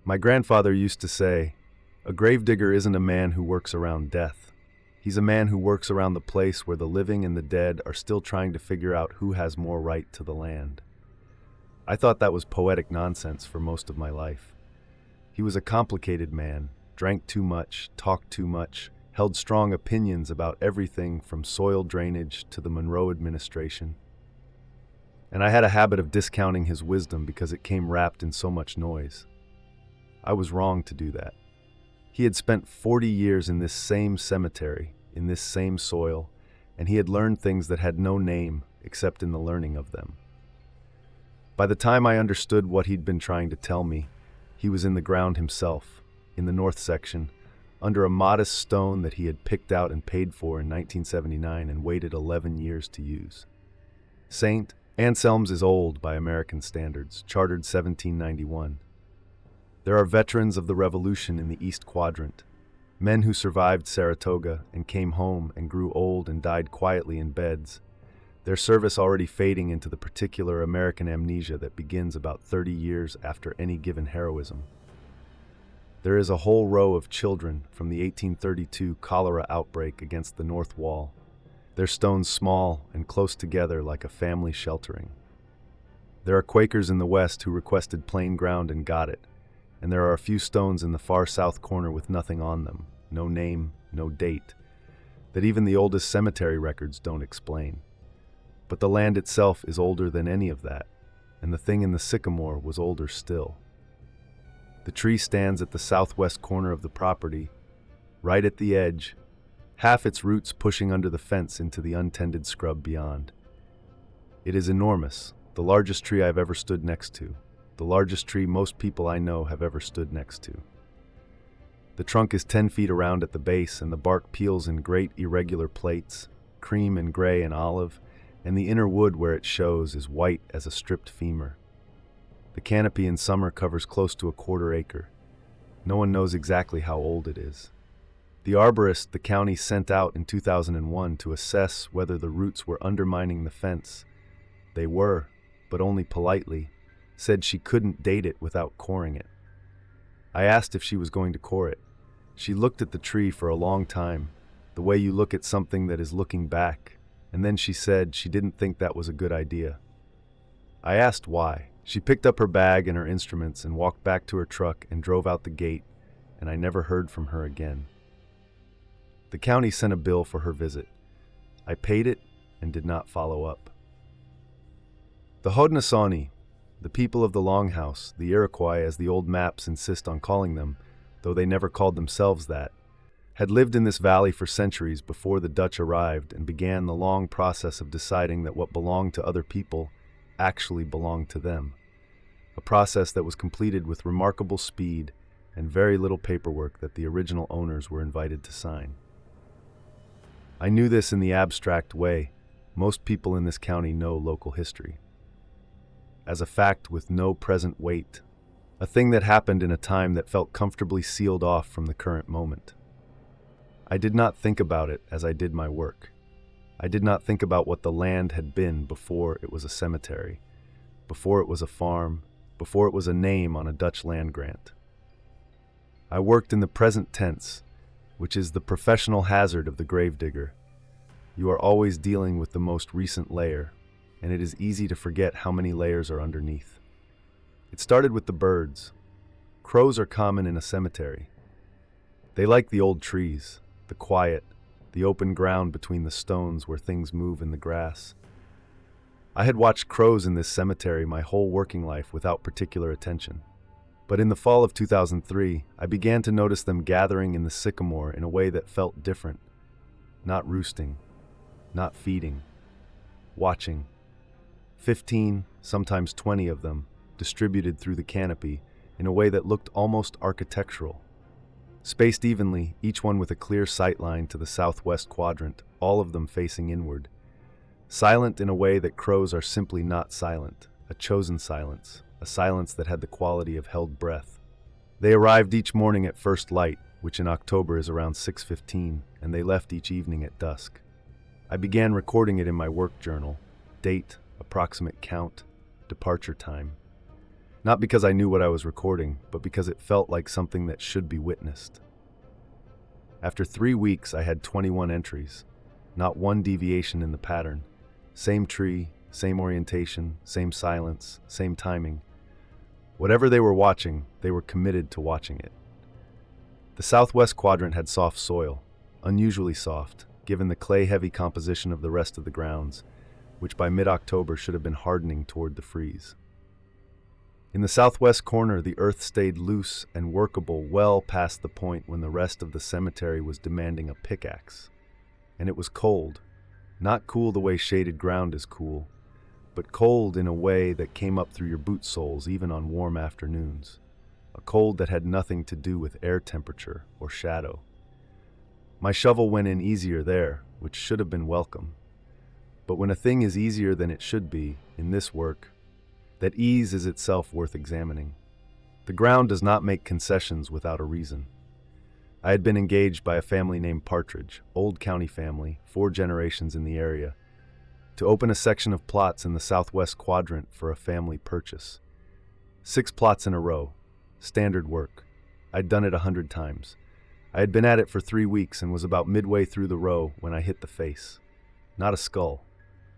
My grandfather used to say, "A gravedigger isn't a man who works around death. He's a man who works around the place where the living and the dead are still trying to figure out who has more right to the land." I thought that was poetic nonsense for most of my life. He was a complicated man, drank too much, talked too much, held strong opinions about everything from soil drainage to the Monroe administration. And I had a habit of discounting his wisdom because it came wrapped in so much noise. I was wrong to do that. He had spent 40 years in this same cemetery, in this same soil, and he had learned things that had no name except in the learning of them. By the time I understood what he'd been trying to tell me, he was in the ground himself, in the north section, under a modest stone that he had picked out and paid for in 1979 and waited 11 years to use. St. Anselm's is old by American standards, chartered 1791. There are veterans of the Revolution in the East Quadrant, men who survived Saratoga and came home and grew old and died quietly in beds, their service already fading into the particular American amnesia that begins about 30 years after any given heroism. There is a whole row of children from the 1832 cholera outbreak against the North Wall, their stones small and close together like a family sheltering. There are Quakers in the West who requested plain ground and got it, and there are a few stones in the far south corner with nothing on them, no name, no date, that even the oldest cemetery records don't explain. But the land itself is older than any of that, and the thing in the sycamore was older still. The tree stands at the southwest corner of the property, right at the edge, half its roots pushing under the fence into the untended scrub beyond. It is enormous, the largest tree I've ever stood next to, the largest tree most people I know have ever stood next to. The trunk is 10 feet around at the base, and the bark peels in great irregular plates, cream and gray and olive, and the inner wood where it shows is white as a stripped femur. The canopy in summer covers close to a quarter acre. No one knows exactly how old it is. The arborist the county sent out in 2001 to assess whether the roots were undermining the fence. They were, but only politely, said she couldn't date it without coring it. I asked if she was going to core it. She looked at the tree for a long time, the way you look at something that is looking back, and then she said she didn't think that was a good idea. I asked why. She picked up her bag and her instruments and walked back to her truck and drove out the gate, and I never heard from her again. The county sent a bill for her visit. I paid it and did not follow up. The Haudenosaunee, the people of the Longhouse, the Iroquois as the old maps insist on calling them, though they never called themselves that, had lived in this valley for centuries before the Dutch arrived and began the long process of deciding that what belonged to other people actually belonged to them, a process that was completed with remarkable speed and very little paperwork that the original owners were invited to sign. I knew this in the abstract way most people in this county know local history, as a fact with no present weight, a thing that happened in a time that felt comfortably sealed off from the current moment. I did not think about it as I did my work. I did not think about what the land had been before it was a cemetery, before it was a farm, before it was a name on a Dutch land grant. I worked in the present tense, which is the professional hazard of the gravedigger. You are always dealing with the most recent layer, and it is easy to forget how many layers are underneath. It started with the birds. Crows are common in a cemetery. They like the old trees, the quiet, the open ground between the stones where things move in the grass. I had watched crows in this cemetery my whole working life without particular attention. But in the fall of 2003, I began to notice them gathering in the sycamore in a way that felt different. Not roosting, not feeding, watching. 15, sometimes 20 of them, distributed through the canopy in a way that looked almost architectural. Spaced evenly, each one with a clear sight line to the southwest quadrant, all of them facing inward. Silent in a way that crows are simply not silent, a chosen silence, a silence that had the quality of held breath. They arrived each morning at first light, which in October is around 6:15, and they left each evening at dusk. I began recording it in my work journal, date, approximate count, departure time. Not because I knew what I was recording, but because it felt like something that should be witnessed. After 3 weeks, I had 21 entries. Not one deviation in the pattern. Same tree, same orientation, same silence, same timing. Whatever they were watching, they were committed to watching it. The southwest quadrant had soft soil, unusually soft, given the clay-heavy composition of the rest of the grounds, which by mid-October should have been hardening toward the freeze. In the southwest corner, the earth stayed loose and workable well past the point when the rest of the cemetery was demanding a pickaxe. And it was cold. Not cool the way shaded ground is cool, but cold in a way that came up through your boot soles even on warm afternoons. A cold that had nothing to do with air temperature or shadow. My shovel went in easier there, which should have been welcome. But when a thing is easier than it should be, in this work, that ease is itself worth examining. The ground does not make concessions without a reason. I had been engaged by a family named Partridge, old county family, 4 generations in the area, to open a section of plots in the southwest quadrant for a family purchase. 6 plots in a row. Standard work. I'd done it 100 times. I had been at it for 3 weeks and was about midway through the row when I hit the face. Not a skull.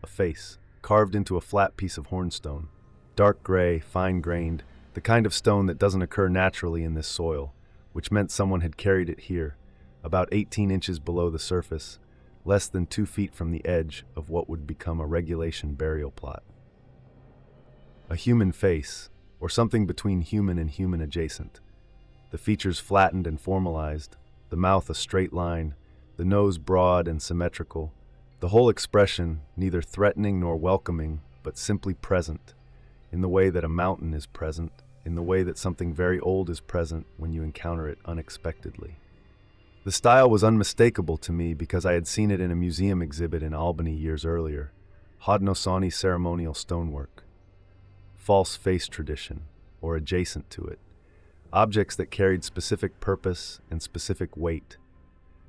A face, carved into a flat piece of hornstone. Dark gray, fine-grained, the kind of stone that doesn't occur naturally in this soil, which meant someone had carried it here, about 18 inches below the surface, less than 2 feet from the edge of what would become a regulation burial plot. A human face, or something between human and human adjacent. The features flattened and formalized, the mouth a straight line, the nose broad and symmetrical, the whole expression neither threatening nor welcoming, but simply present, in the way that a mountain is present, in the way that something very old is present when you encounter it unexpectedly. The style was unmistakable to me because I had seen it in a museum exhibit in Albany years earlier. Haudenosaunee ceremonial stonework. False face tradition, or adjacent to it. Objects that carried specific purpose and specific weight.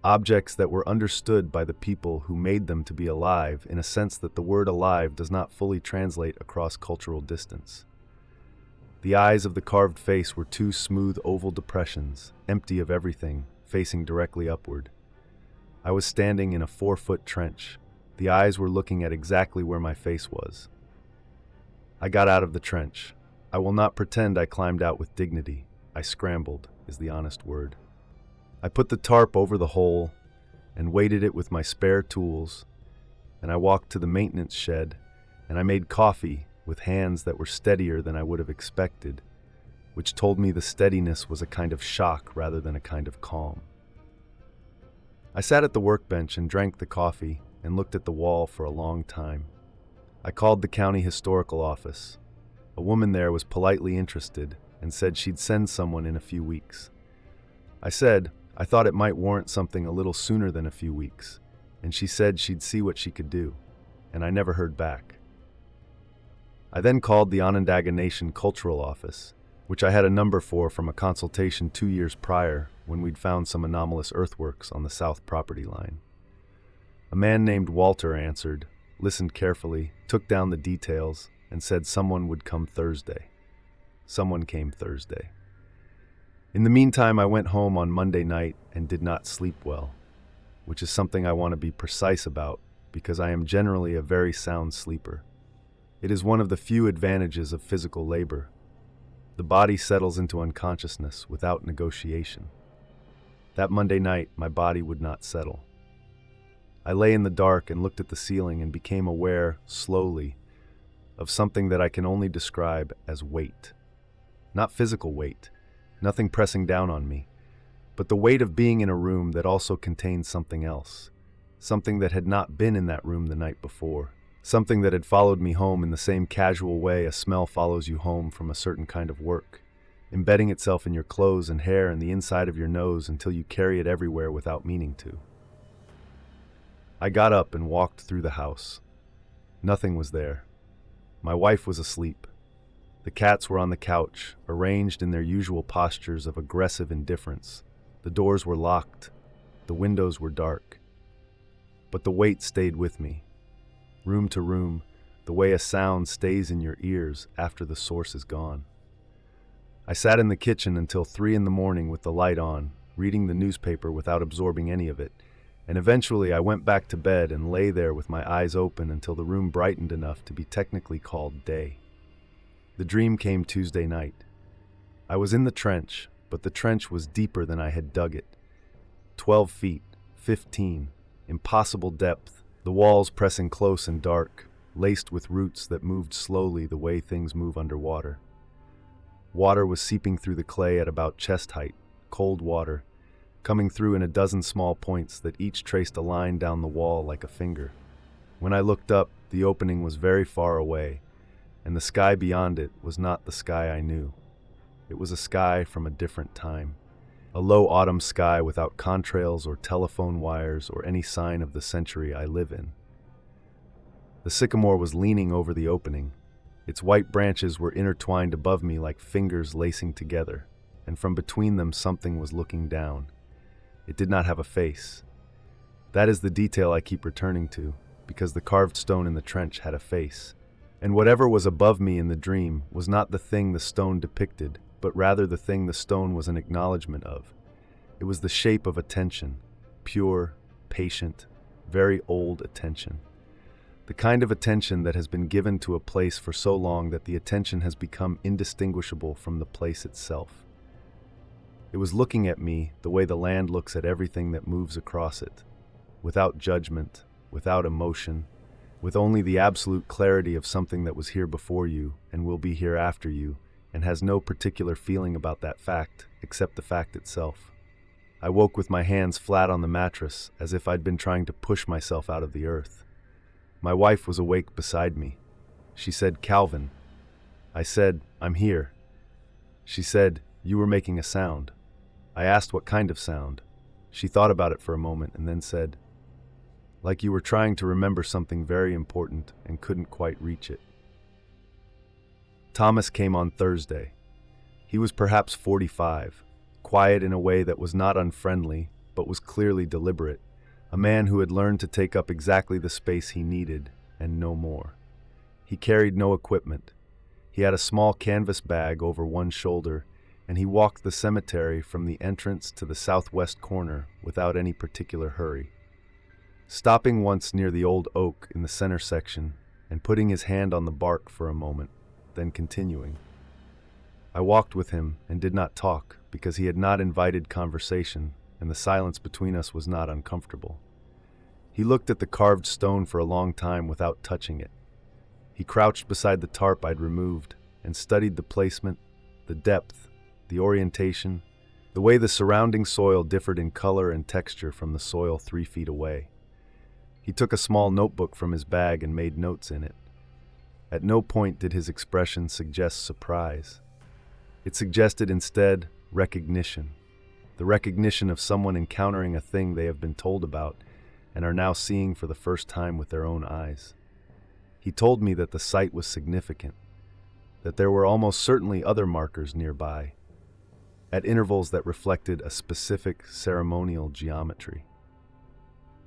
Objects that were understood by the people who made them to be alive in a sense that the word alive does not fully translate across cultural distance. The eyes of the carved face were 2 smooth oval depressions, empty of everything, facing directly upward. I was standing in a 4-foot trench. The eyes were looking at exactly where my face was. I got out of the trench. I will not pretend I climbed out with dignity. I scrambled, is the honest word. I put the tarp over the hole and weighted it with my spare tools, and I walked to the maintenance shed, and I made coffee with hands that were steadier than I would have expected, which told me the steadiness was a kind of shock rather than a kind of calm. I sat at the workbench and drank the coffee and looked at the wall for a long time. I called the county historical office. A woman there was politely interested and said she'd send someone in a few weeks. I said I thought it might warrant something a little sooner than a few weeks, and she said she'd see what she could do, and I never heard back. I then called the Unsettling Nation cultural office, which I had a number for from a consultation 2 years prior when we'd found some anomalous earthworks on the south property line. A man named Walter answered, listened carefully, took down the details, and said someone would come Thursday. Someone came Thursday. In the meantime, I went home on Monday night and did not sleep well, which is something I want to be precise about because I am generally a very sound sleeper. It is one of the few advantages of physical labor. The body settles into unconsciousness without negotiation. That Monday night, my body would not settle. I lay in the dark and looked at the ceiling and became aware, slowly, of something that I can only describe as weight. Not physical weight, nothing pressing down on me, but the weight of being in a room that also contained something else, something that had not been in that room the night before, something that had followed me home in the same casual way a smell follows you home from a certain kind of work, embedding itself in your clothes and hair and the inside of your nose until you carry it everywhere without meaning to. I got up and walked through the house. Nothing was there. My wife was asleep. The cats were on the couch, arranged in their usual postures of aggressive indifference. The doors were locked. The windows were dark. But the weight stayed with me. Room to room, the way a sound stays in your ears after the source is gone. I sat in the kitchen until 3 in the morning with the light on, reading the newspaper without absorbing any of it, and eventually I went back to bed and lay there with my eyes open until the room brightened enough to be technically called day. The dream came Tuesday night. I was in the trench, but the trench was deeper than I had dug it. 12 feet, 15, impossible depth, the walls pressing close and dark, laced with roots that moved slowly the way things move underwater. Water was seeping through the clay at about chest height, cold water, coming through in a dozen small points that each traced a line down the wall like a finger. When I looked up, the opening was very far away, and the sky beyond it was not the sky I knew. It was a sky from a different time. A low autumn sky without contrails or telephone wires or any sign of the century I live in. The sycamore was leaning over the opening. Its white branches were intertwined above me like fingers lacing together, and from between them something was looking down. It did not have a face. That is the detail I keep returning to, because the carved stone in the trench had a face. And whatever was above me in the dream was not the thing the stone depicted, but rather the thing the stone was an acknowledgement of. It was the shape of attention, pure, patient, very old attention. The kind of attention that has been given to a place for so long that the attention has become indistinguishable from the place itself. It was looking at me the way the land looks at everything that moves across it, without judgment, without emotion, with only the absolute clarity of something that was here before you and will be here after you, and has no particular feeling about that fact, except the fact itself. I woke with my hands flat on the mattress, as if I'd been trying to push myself out of the earth. My wife was awake beside me. She said, "Calvin." I said, "I'm here." She said, "You were making a sound." I asked what kind of sound. She thought about it for a moment and then said, "Like you were trying to remember something very important and couldn't quite reach it." Thomas came on Thursday. He was perhaps 45, quiet in a way that was not unfriendly, but was clearly deliberate, a man who had learned to take up exactly the space he needed, and no more. He carried no equipment. He had a small canvas bag over one shoulder, and he walked the cemetery from the entrance to the southwest corner without any particular hurry. Stopping once near the old oak in the center section, and putting his hand on the bark for a moment, then continuing. I walked with him and did not talk because he had not invited conversation, and the silence between us was not uncomfortable. He looked at the carved stone for a long time without touching it. He crouched beside the tarp I'd removed and studied the placement, the depth, the orientation, the way the surrounding soil differed in color and texture from the soil 3 feet away. He took a small notebook from his bag and made notes in it. At no point did his expression suggest surprise. It suggested instead recognition, the recognition of someone encountering a thing they have been told about and are now seeing for the first time with their own eyes. He told me that the site was significant, that there were almost certainly other markers nearby, at intervals that reflected a specific ceremonial geometry.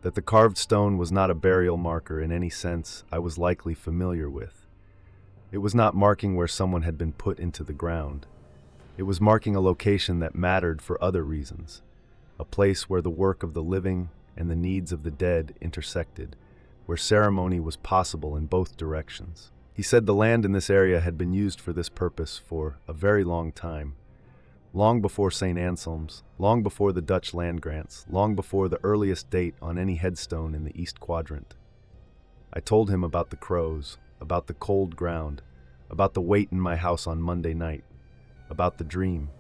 That the carved stone was not a burial marker in any sense I was likely familiar with. It was not marking where someone had been put into the ground. It was marking a location that mattered for other reasons, a place where the work of the living and the needs of the dead intersected, where ceremony was possible in both directions. He said the land in this area had been used for this purpose for a very long time, long before St. Anselm's, long before the Dutch land grants, long before the earliest date on any headstone in the East Quadrant. I told him about the crows, about the cold ground, about the wait in my house on Monday night, about the dream.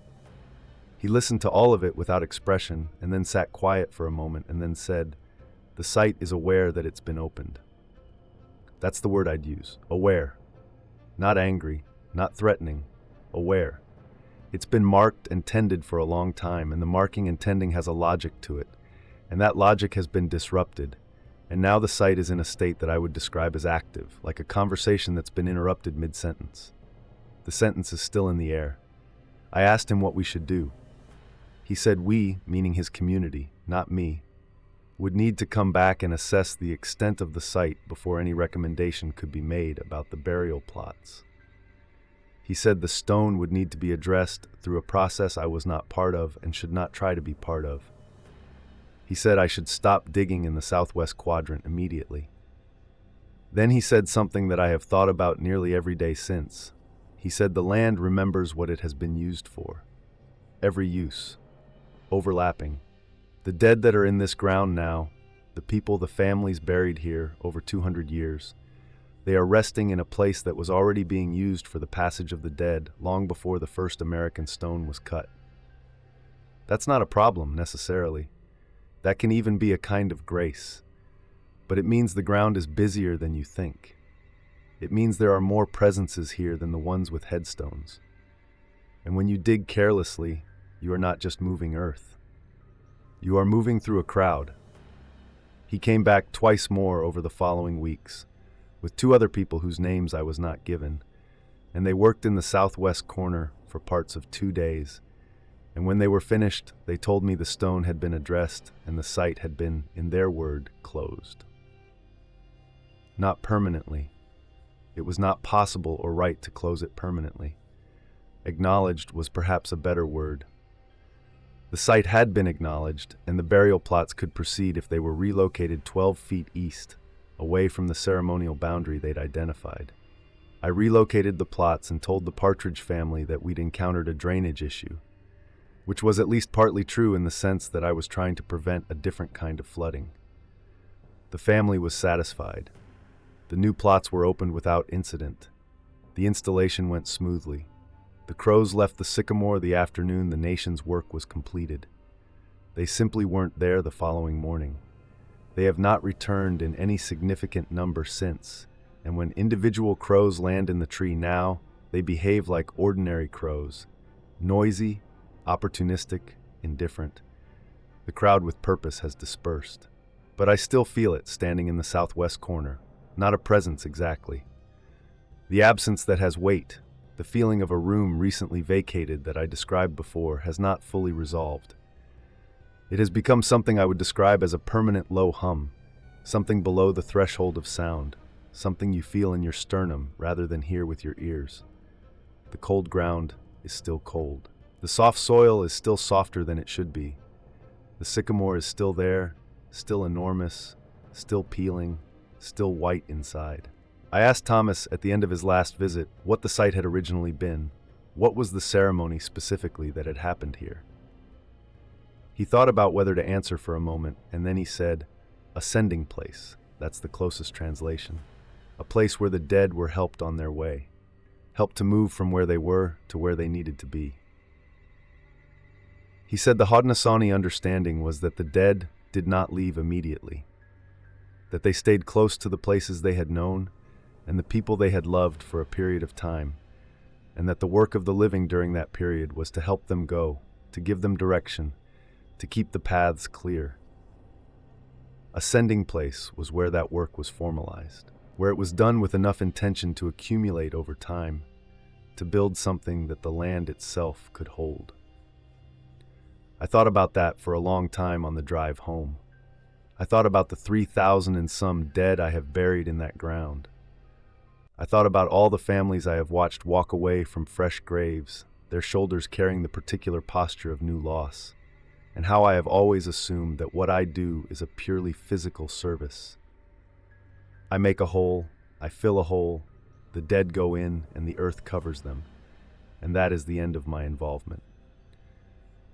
He listened to all of it without expression and then sat quiet for a moment and then said, "The site is aware that it's been opened." That's the word I'd use, aware. Not angry, not threatening, aware. It's been marked and tended for a long time, and the marking and tending has a logic to it, and that logic has been disrupted, and now the site is in a state that I would describe as active, like a conversation that's been interrupted mid-sentence. The sentence is still in the air. I asked him what we should do. He said we, meaning his community, not me, would need to come back and assess the extent of the site before any recommendation could be made about the burial plots. He said the stone would need to be addressed through a process I was not part of and should not try to be part of. He said I should stop digging in the southwest quadrant immediately. Then he said something that I have thought about nearly every day since. He said the land remembers what it has been used for. Every use. Overlapping. The dead that are in this ground now, the people, the families buried here over 200 years, they are resting in a place that was already being used for the passage of the dead long before the first American stone was cut. That's not a problem, necessarily. That can even be a kind of grace. But it means the ground is busier than you think. It means there are more presences here than the ones with headstones. And when you dig carelessly, you are not just moving earth. You are moving through a crowd. He came back twice more over the following weeks, with 2 other people whose names I was not given, and they worked in the southwest corner for parts of 2 days, and when they were finished, they told me the stone had been addressed and the site had been, in their word, closed. Not permanently. It was not possible or right to close it permanently. Acknowledged was perhaps a better word. The site had been acknowledged, and the burial plots could proceed if they were relocated 12 feet east, away from the ceremonial boundary they'd identified. I relocated the plots and told the Partridge family that we'd encountered a drainage issue, which was at least partly true in the sense that I was trying to prevent a different kind of flooding. The family was satisfied. The new plots were opened without incident. The installation went smoothly. The crows left the sycamore the afternoon the nation's work was completed. They simply weren't there the following morning. They have not returned in any significant number since, and when individual crows land in the tree now, they behave like ordinary crows, noisy, opportunistic, indifferent. The crowd with purpose has dispersed. But I still feel it standing in the southwest corner. Not a presence exactly. The absence that has weight, the feeling of a room recently vacated that I described before, has not fully resolved. It has become something I would describe as a permanent low hum, something below the threshold of sound, something you feel in your sternum rather than hear with your ears. The cold ground is still cold. The soft soil is still softer than it should be. The sycamore is still there, still enormous, still peeling, still white inside. I asked Thomas at the end of his last visit what the site had originally been. What was the ceremony specifically that had happened here? He thought about whether to answer for a moment, and then he said, "Ascending place." That's the closest translation. A place where the dead were helped on their way, helped to move from where they were to where they needed to be. He said the Haudenosaunee understanding was that the dead did not leave immediately, that they stayed close to the places they had known and the people they had loved for a period of time, and that the work of the living during that period was to help them go, to give them direction, to keep the paths clear. Ascending place was where that work was formalized, where it was done with enough intention to accumulate over time, to build something that the land itself could hold. I thought about that for a long time on the drive home. I thought about the 3,000 and some dead I have buried in that ground. I thought about all the families I have watched walk away from fresh graves, their shoulders carrying the particular posture of new loss, and how I have always assumed that what I do is a purely physical service. I make a hole, I fill a hole, the dead go in, and the earth covers them, and that is the end of my involvement.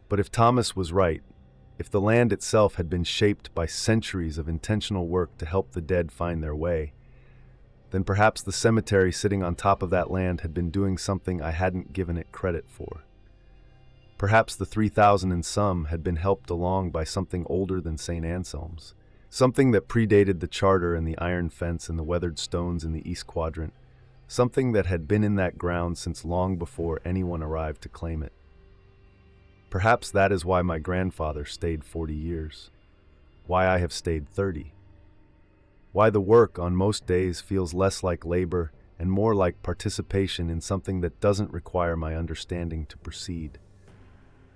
But if Thomas was right, if the land itself had been shaped by centuries of intentional work to help the dead find their way, then perhaps the cemetery sitting on top of that land had been doing something I hadn't given it credit for. Perhaps the 3,000 and some had been helped along by something older than St. Anselm's, something that predated the charter and the iron fence and the weathered stones in the East Quadrant, something that had been in that ground since long before anyone arrived to claim it. Perhaps that is why my grandfather stayed 40 years, why I have stayed 30, why the work on most days feels less like labor and more like participation in something that doesn't require my understanding to proceed.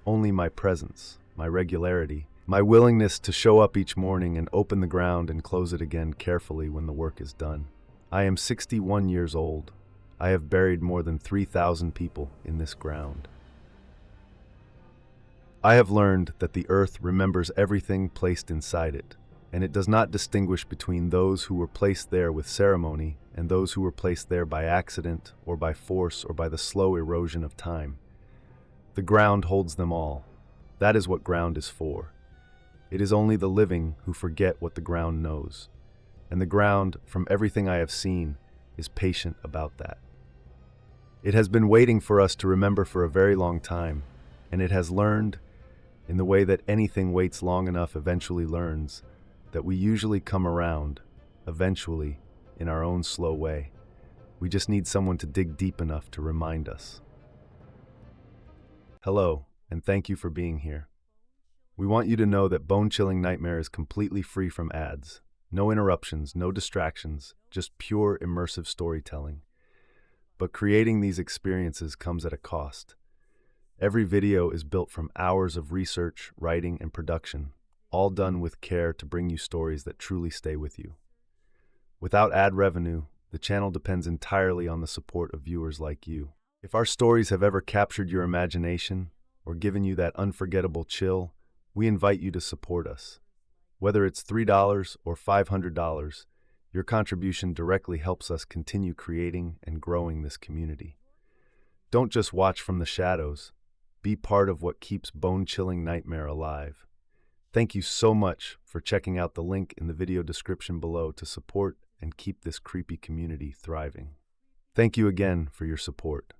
Only my presence, my regularity, my willingness to show up each morning and open the ground and close it again carefully when the work is done. I am 61 years old. I have buried more than 3,000 people in this ground. I have learned that the earth remembers everything placed inside it, and it does not distinguish between those who were placed there with ceremony and those who were placed there by accident or by force or by the slow erosion of time. The ground holds them all. That is what ground is for. It is only the living who forget what the ground knows, and the ground, from everything I have seen, is patient about that. It has been waiting for us to remember for a very long time, and it has learned, in the way that anything waits long enough eventually learns, that we usually come around, eventually, in our own slow way. We just need someone to dig deep enough to remind us. Hello, and thank you for being here. We want you to know that Bone Chilling Nightmare is completely free from ads. No interruptions, no distractions, just pure immersive storytelling. But creating these experiences comes at a cost. Every video is built from hours of research, writing, and production, all done with care to bring you stories that truly stay with you. Without ad revenue, the channel depends entirely on the support of viewers like you. If our stories have ever captured your imagination or given you that unforgettable chill, we invite you to support us. Whether it's $3 or $500, your contribution directly helps us continue creating and growing this community. Don't just watch from the shadows. Be part of what keeps Bone Chilling Nightmare alive. Thank you so much for checking out the link in the video description below to support and keep this creepy community thriving. Thank you again for your support.